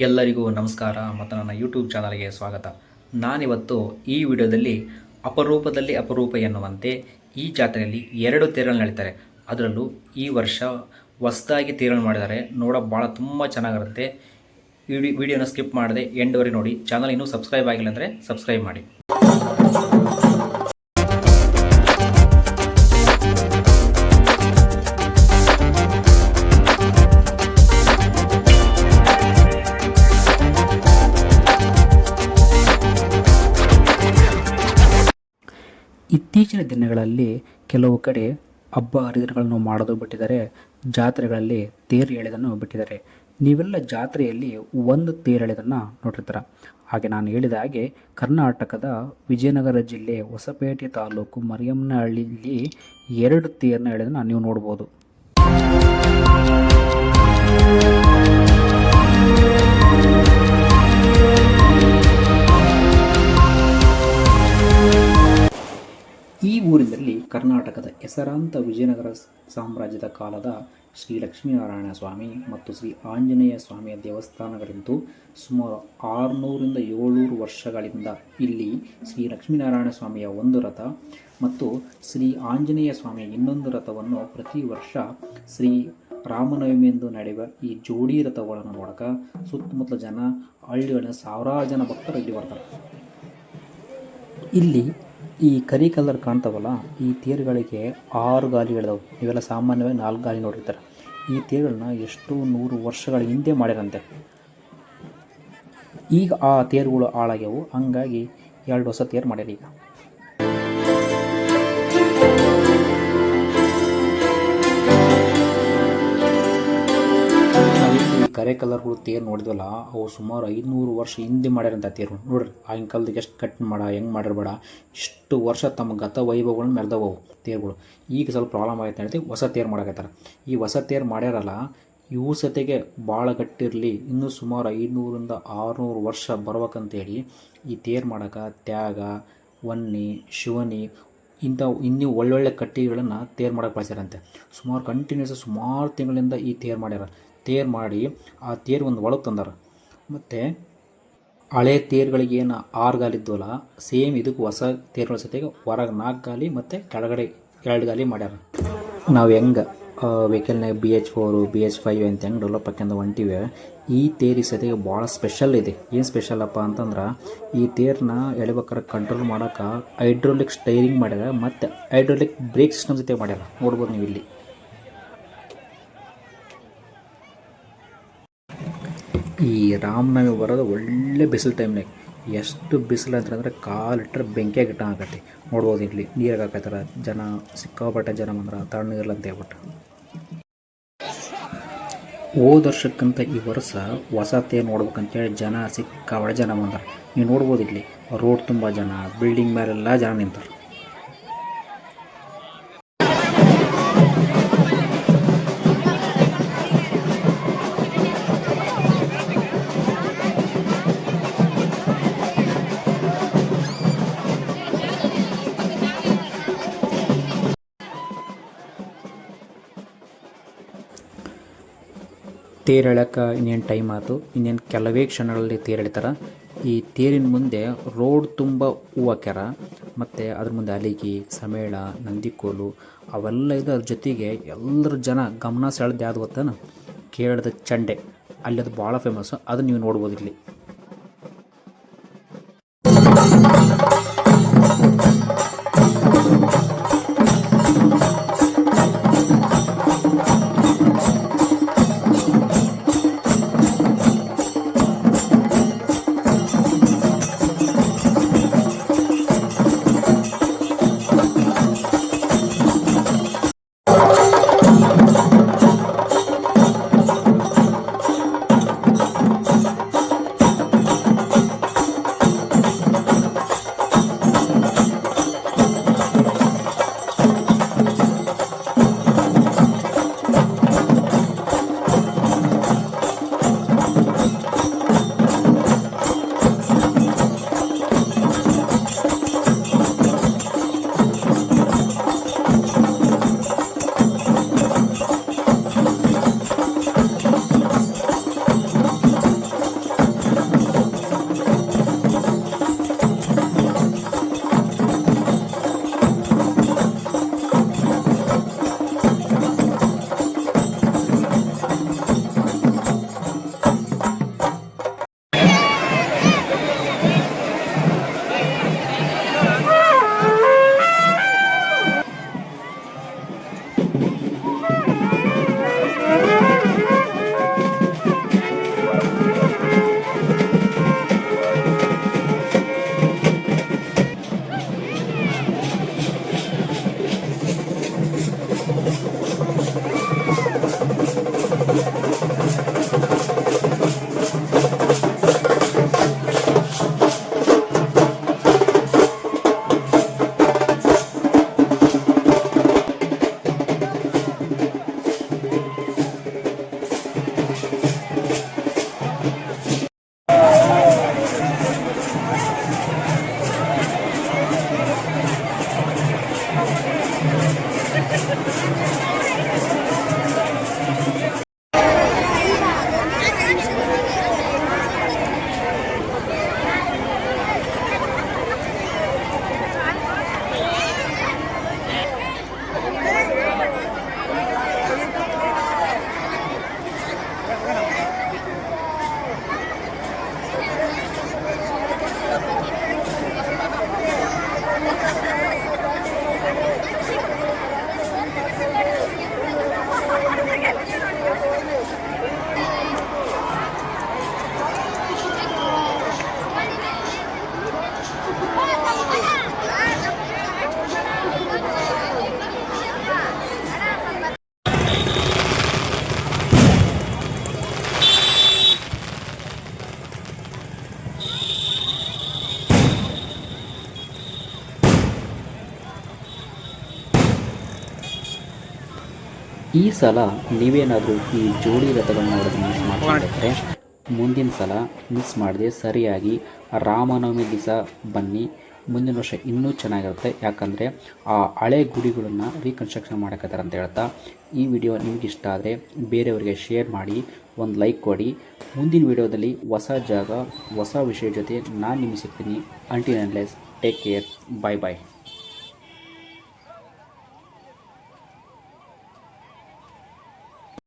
ಎಲ್ಲರಿಗೂ ನಮಸ್ಕಾರ ಮತ್ತು ನನ್ನ ಯೂಟ್ಯೂಬ್ ಚಾನಲ್ಗೆ ಸ್ವಾಗತ. ನಾನಿವತ್ತು ಈ ವಿಡಿಯೋದಲ್ಲಿ ಅಪರೂಪದಲ್ಲಿ ಅಪರೂಪ ಎನ್ನುವಂತೆ ಈ ಜಾತ್ರೆಯಲ್ಲಿ 2 ತೇರುಗಳು ನಡೀತಾರೆ. ಅದರಲ್ಲೂ ಈ ವರ್ಷ ಹೊಸದಾಗಿ ತೇರುಗಳು ಮಾಡಿದ್ದಾರೆ. ಭಾಳ ತುಂಬ ಚೆನ್ನಾಗಿರುತ್ತೆ. ವಿಡಿಯೋನ ಸ್ಕಿಪ್ ಮಾಡದೆ ಎಂಡ್ವರೆಗೆ ನೋಡಿ. ಚಾನಲ್ ಇನ್ನೂ ಸಬ್ಸ್ಕ್ರೈಬ್ ಆಗಿಲ್ಲ ಅಂದರೆ ಸಬ್ಸ್ಕ್ರೈಬ್ ಮಾಡಿ. ಇತ್ತೀಚಿನ ದಿನಗಳಲ್ಲಿ ಕೆಲವು ಕಡೆ ಹಬ್ಬ ಹರಿದಿನಗಳನ್ನು ಮಾಡೋದು ಬಿಟ್ಟಿದ್ದಾರೆ, ಜಾತ್ರೆಗಳಲ್ಲಿ ತೇರು ಎಳೆಯೋದನ್ನು ಬಿಟ್ಟಿದ್ದಾರೆ. ನೀವೆಲ್ಲ ಜಾತ್ರೆಯಲ್ಲಿ ಒಂದು ತೇರು ಎಳೆಯೋದನ್ನು ನೋಡಿರ್ತೀರ. ಹಾಗೆ ನಾನು ಹೇಳಿದ ಹಾಗೆ ಕರ್ನಾಟಕದ ವಿಜಯನಗರ ಜಿಲ್ಲೆ ಹೊಸಪೇಟೆ ತಾಲೂಕು ಮರಿಯಮ್ಮನಹಳ್ಳಿಯಲ್ಲಿ 2 ತೇರನ್ನ ಎಳೆಯೋದನ್ನು ನೀವು ನೋಡ್ಬೋದು. ಈ ಊರಿನಲ್ಲಿ ಕರ್ನಾಟಕದ ಹೆಸರಾಂತ ವಿಜಯನಗರ ಸಾಮ್ರಾಜ್ಯದ ಕಾಲದ ಶ್ರೀ ಲಕ್ಷ್ಮೀನಾರಾಯಣ ಸ್ವಾಮಿ ಮತ್ತು ಶ್ರೀ ಆಂಜನೇಯ ಸ್ವಾಮಿಯ ದೇವಸ್ಥಾನಗಳಿದ್ದು ಸುಮಾರು 600ರಿಂದ 700 ವರ್ಷಗಳಿಂದ ಇಲ್ಲಿ ಶ್ರೀ ಲಕ್ಷ್ಮೀನಾರಾಯಣ ಸ್ವಾಮಿಯ ಒಂದು ರಥ ಮತ್ತು ಶ್ರೀ ಆಂಜನೇಯ ಸ್ವಾಮಿಯ ಇನ್ನೊಂದು ರಥವನ್ನು ಪ್ರತಿ ವರ್ಷ ಶ್ರೀ ರಾಮನವಮಿಯಂದು ನಡೆಯುವ ಈ ಜೋಡಿ ರಥಗಳನ್ನು ನೋಡಕ ಸುತ್ತಮುತ್ತಲ ಜನ, ಹಳ್ಳಿಗಳಿಂದ ಸಾವಿರಾರು ಜನ ಭಕ್ತರು ಇಲ್ಲಿ ಬರ್ತಾರೆ. ಇಲ್ಲಿ ಈ ಕರಿ ಕಲರ್ ಕಾಣ್ತಾವಲ್ಲ, ಈ ತೇರುಗಳಿಗೆ 6 ಗಾಲಿಗಳಿದಾವೆ. ಇವೆಲ್ಲ ಸಾಮಾನ್ಯವಾಗಿ 4 ಗಾಲಿ ನೋಡಿರ್ತಾರೆ. ಈ ತೇರುಗಳನ್ನ ಎಷ್ಟು 100 ವರ್ಷಗಳ ಹಿಂದೆ ಮಾಡ್ಯಾರಂತೆ. ಈಗ ಆ ತೇರುಗಳು ಹಾಳಾಗ್ಯವು, ಹಂಗಾಗಿ 2 ಹೊಸ ತೇರು ಮಾಡ್ಯಾರ. ಈಗ ಕರೆ ಕಲರ್ಗಳು ತೇರು ನೋಡಿದ್ವಲ್ಲ, ಅವು ಸುಮಾರು 500 ವರ್ಷ ಹಿಂದೆ ಮಾಡ್ಯಾರಂತ ತೇರು. ನೋಡ್ರಿ, ಆಗಿನ ಕಾಲದಾಗ ಎಷ್ಟು ಕಟ್ ಹೆಂಗೆ ಮಾಡಿರ್ಬೇಡ, ಇಷ್ಟು ವರ್ಷ ತಮ್ಮ ಗತ ವೈಭವಗಳನ್ನ ಮೆರೆದವು ತೇರುಗಳು. ಈಗ ಸ್ವಲ್ಪ ಪ್ರಾಬ್ಲಮ್ ಆಗೈತೆ ಹೇಳ್ತಿ, ಹೊಸ ತೇರು ಮಾಡಕತ್ತಾರೆ. ಈ ಹೊಸ ತೇರು ಮಾಡ್ಯಾರಲ್ಲ, ಇವು ಸತೆಗೆ ಭಾಳ ಗಟ್ಟಿರಲಿ, ಇನ್ನೂ ಸುಮಾರು 500ರಿಂದ 600 ವರ್ಷ ಬರ್ಬೇಕಂತೇಳಿ ಈ ತೇರು ಮಾಡೋಕೆ ತ್ಯಾಗ, ವನ್ನಿ, ಶಿವನಿ ಇನ್ನೂ ಒಳ್ಳೊಳ್ಳೆ ಕಟ್ಟಿಗಳನ್ನು ತೇರು ಮಾಡೋಕೆ ಬಳಸ್ಯಾರಂತೆ. ಸುಮಾರು ತಿಂಗಳಿಂದ ಈ ತೇರು ಮಾಡ್ಯಾರ. ತೇರು ಮಾಡಿ ಆ ತೇರು ಒಂದು ಒಳಗೆ ತಂದಾರ. ಮತ್ತು ಹಳೆ ತೇರುಗಳಿಗೆ ಏನು 6 ಗಾಲಿ ಇದ್ವಲ್ಲ, ಸೇಮ್ ಇದಕ್ಕೆ ಹೊಸ ತೇರುಗಳ ಸತೆಗೆ ಹೊರಗೆ 4 ಗಾಲಿ ಮತ್ತು ಕೆಳಗಡೆ 2 ಗಾಲಿ ಮಾಡ್ಯಾರ. ನಾವು ಹೆಂಗೆ ವೆಹಿಕಲ್ನಾಗ BH4 BH5 ಅಂತ ಹೆಂಗೆ ಡೆವಲಪ್ ಹಾಕ್ಯಂದು ಹೊಂಟಿವೆ, ಈ ತೇರಿ ಸತೆಗೆ ಭಾಳ ಸ್ಪೆಷಲ್ ಇದೆ. ಏನು ಸ್ಪೆಷಲಪ್ಪ ಅಂತಂದ್ರೆ, ಈ ತೇರನ್ನ ಎಳಿಬೇಕಾದ್ರೆ ಕಂಟ್ರೋಲ್ ಮಾಡೋಕೆ ಹೈಡ್ರೋಲಿಕ್ ಸ್ಟೈರಿಂಗ್ ಮಾಡ್ಯಾರ ಮತ್ತು ಹೈಡ್ರೋಲಿಕ್ ಬ್ರೇಕ್ ಸಿಸ್ಟಮ್ ಜೊತೆ ಮಾಡ್ಯಾರ. ನೋಡ್ಬೋದು ನೀವು ಇಲ್ಲಿ. ಈ ರಾಮನವಮಿ ಬರೋದು ಒಳ್ಳೆ ಬಿಸಿಲು ಟೈಮ್ನಾಗ. ಎಷ್ಟು ಬಿಸಿಲು ಅಂತಂದರೆ ಕಾಲಿಟ್ಟರೆ ಬೆಂಕಿಯಾಗಿ ಇಟ್ಟಂಗಾಗತ್ತೆ. ನೋಡ್ಬೋದು ಇಲ್ಲಿ ನೀರಾಗ ಹಾಕತ್ತಾರ ಜನ, ಸಿಕ್ಕಾಪಟ್ಟೆ ಜನ ಬಂದ್ರೆ ತಣ್ಣಗಿರಲ್ಲ ಅಂತ ಹೇಳ್ಬಿಟ್ಟು. ಹೋದ ವರ್ಷಕ್ಕಂತ ಈ ವರ್ಷ ಹೊಸ ತೇರು ನೋಡ್ಬೇಕಂತೇಳಿ ಜನ ಸಿಕ್ಕಾಪಟ್ಟೆ ಜನ ಬಂದಾರೆ. ನೀವು ನೋಡ್ಬೋದು ಇಲ್ಲಿ ರೋಡ್ ತುಂಬ ಜನ, ಬಿಲ್ಡಿಂಗ್ ಮೇಲೆಲ್ಲ ಜನ ನಿಂತಾರೆ. ತೇರು ಎಳ್ಯಕ್ಕೆ ಇನ್ನೇನು ಟೈಮ್ ಆಯಿತು. ಇನ್ನೇನು ಕೆಲವೇ ಕ್ಷಣಗಳಲ್ಲಿ ತೇರು ಎಳಿತಾರೆ. ಈ ತೇರಿನ ಮುಂದೆ ರೋಡ್ ತುಂಬ ಹೂವು ಹಾಕ್ಯಾರ. ಮತ್ತು ಅದ್ರ ಮುಂದೆ ಅಲಿಗಿ, ಸಮೇಳ, ನಂದಿಕೋಲು ಅವೆಲ್ಲ ಇದೆ. ಅದ್ರ ಜೊತೆಗೆ ಎಲ್ಲರ ಜನ ಗಮನ ಸೆಳೆದು ಯಾವ್ದು ಗೊತ್ತಾನ, ಕೇರಳದ ಚಂಡೆ, ಅಲ್ಲಿ ಅದು ಭಾಳ ಫೇಮಸ್ಸು. ಅದು ನೀವು ನೋಡ್ಬೋದು ಇಲ್ಲಿ. ಈ ಸಲ ನೀವೇನಾದರೂ ಈ ಜೋಡಿ ರಥಗಳನ್ನ ನೋಡೋದನ್ನ ಮಿಸ್ ಮಾಡ್ಕೊಂಡಿದ್ರೆ ಮುಂದಿನ ಸಲ ಮಿಸ್ ಮಾಡದೆ ಸರಿಯಾಗಿ ರಾಮನವಮಿ ದಿವಸ ಬನ್ನಿ. ಮುಂದಿನ ವರ್ಷ ಇನ್ನೂ ಚೆನ್ನಾಗಿರುತ್ತೆ, ಯಾಕಂದರೆ ಆ ಹಳೆ ಗುಡಿಗಳನ್ನು ರೀಕನ್ಸ್ಟ್ರಕ್ಷನ್ ಮಾಡಕತ್ತಾರೆ ಅಂತ ಹೇಳ್ತಾ ಈ ವಿಡಿಯೋ ನಿಮ್ಗೆ ಇಷ್ಟ ಆದರೆ ಬೇರೆಯವರಿಗೆ ಶೇರ್ ಮಾಡಿ, ಒಂದು ಲೈಕ್ ಕೊಡಿ. ಮುಂದಿನ ವಿಡಿಯೋದಲ್ಲಿ ಹೊಸ ಜಾಗ ಹೊಸ ವಿಷಯ ಜೊತೆ ನಾನು ನಿಮಗೆ ಸಿಗ್ತೀನಿ. Until unless take care, bye ಬಾಯ್.